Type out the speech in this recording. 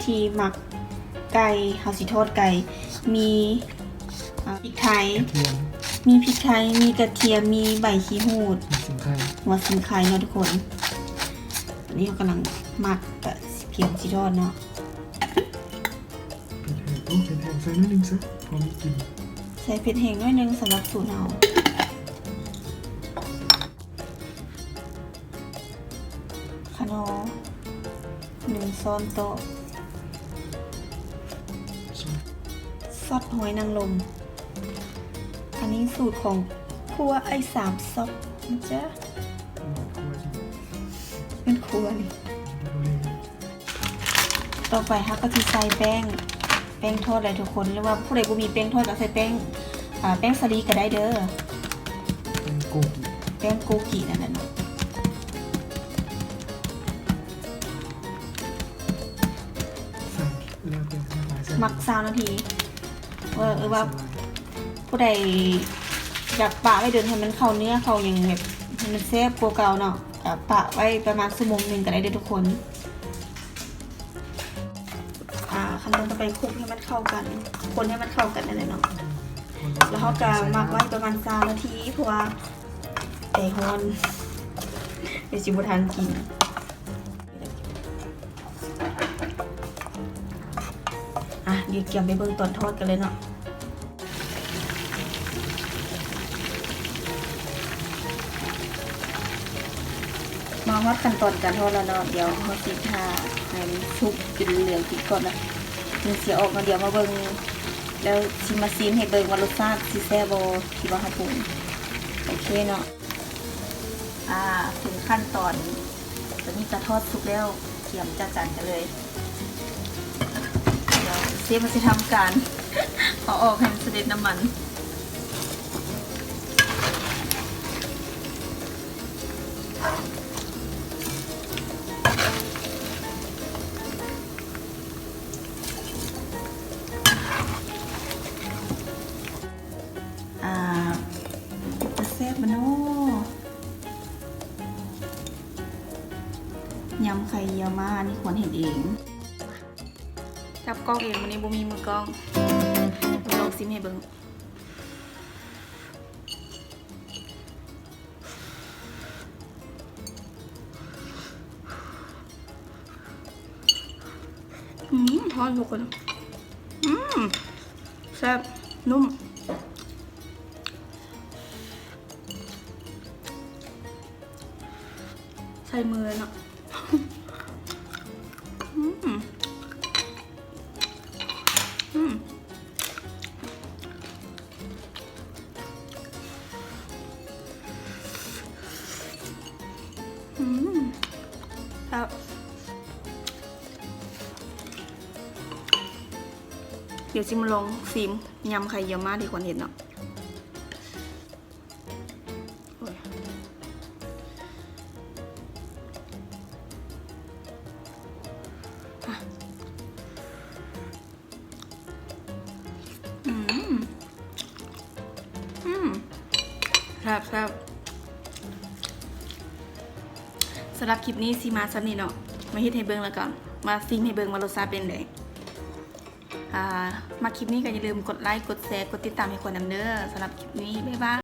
ธีหมักไก่เฮาสิทอดไก่มีพริกไทยมีพริกไทยมีกระเทียมมีใบขี้หูดหัวสิงไข่เนาะทุกคนอันนี้เขากำลังหมักกับเพียงสิทอดเนาะเป็นแห้งใส่นิดนึงซะพอมีกลิ่นใส่เผ็ดแห้งน้อยนึงสำหรับสูตรเราขนม1 ช้อนโต๊ะซอสหอยนางรมอันนี้สูตรของครัวไอ้3 ซอกนะจ๊ะเป็นครัวนี่ต่อไปค่ะก็จะใส่แป้งทอดอะไรทุกคนหรือว่าผู้ใดบ่มีแป้งทอดก็ใส่แป้งสาลีก็ได้เด้อแป้งโกกินั่นแหละเนาะหมัก20 นาทีว่าผู้ใดอยากปะไว้เดินให้มันเข้าเนื้อเข้าอย่างแบบให้มันแซ่บกว่าเก่าเนาะปะไว้ประมาณ1 ชั่วโมงก็ได้เด้อทุกคนขั้นตอนต่อไปคลุกให้มันเข้ากันคนให้มันเข้ากันนั่นแหละเนาะแล้วเขาก็หมักไว้ประมาณ20 นาทีเพราะว่าไก่ฮอนเดี๋ยวสิบ่ทันกินเดี๋ยวเกี่ยวไปเบิ่งตอนทอดกันเลยเนาะมาวัดขั้นตอนการทอดแล้วเนาะเดี๋ยวเขาสิทาให้มันชุบจนเหลืองติดก่อนนะมันเสียออกมาเดี๋ยวมาเบิ่งแล้วชิมมาซีมให้เบิ่งว่ารสชาติสิแซ่บบ่คิดว่าเขาปรุงโอเคเนาะถึงขั้นตอนตอนนี้จะทอดสุกแล้วเตรียมจัดจานกันเลยเดี๋ยวเชฟมันจะทำการเอาออกให้มันเสด็จน้ำมันจะแซ่บมันโน่ยำไข่เยี่ยวมานี่ควรเห็นเองจับกล้องเองวันนี้บ่มีมือกล้องลองซิมให้เบิ่งทอดทุกคนแซ่บนุ่มใส่มือเนาะครับเดี๋ยวซิมลองซิมยำไข่เยี่ยวมาดีกว่าเห็นเนาะครับสำหรับคลิปนี้ซีมาซันนี่เนาะมาเฮ็ดให้เบิ่งแล้วกันมาซิมให้เบิ่งว่ารสชาติเป็นไงมาคลิปนี้ก็อย่าลืมกดไลค์กดแชร์กดติดตามให้คนนำเด้อสำหรับคลิปนี้บ๊ายบาย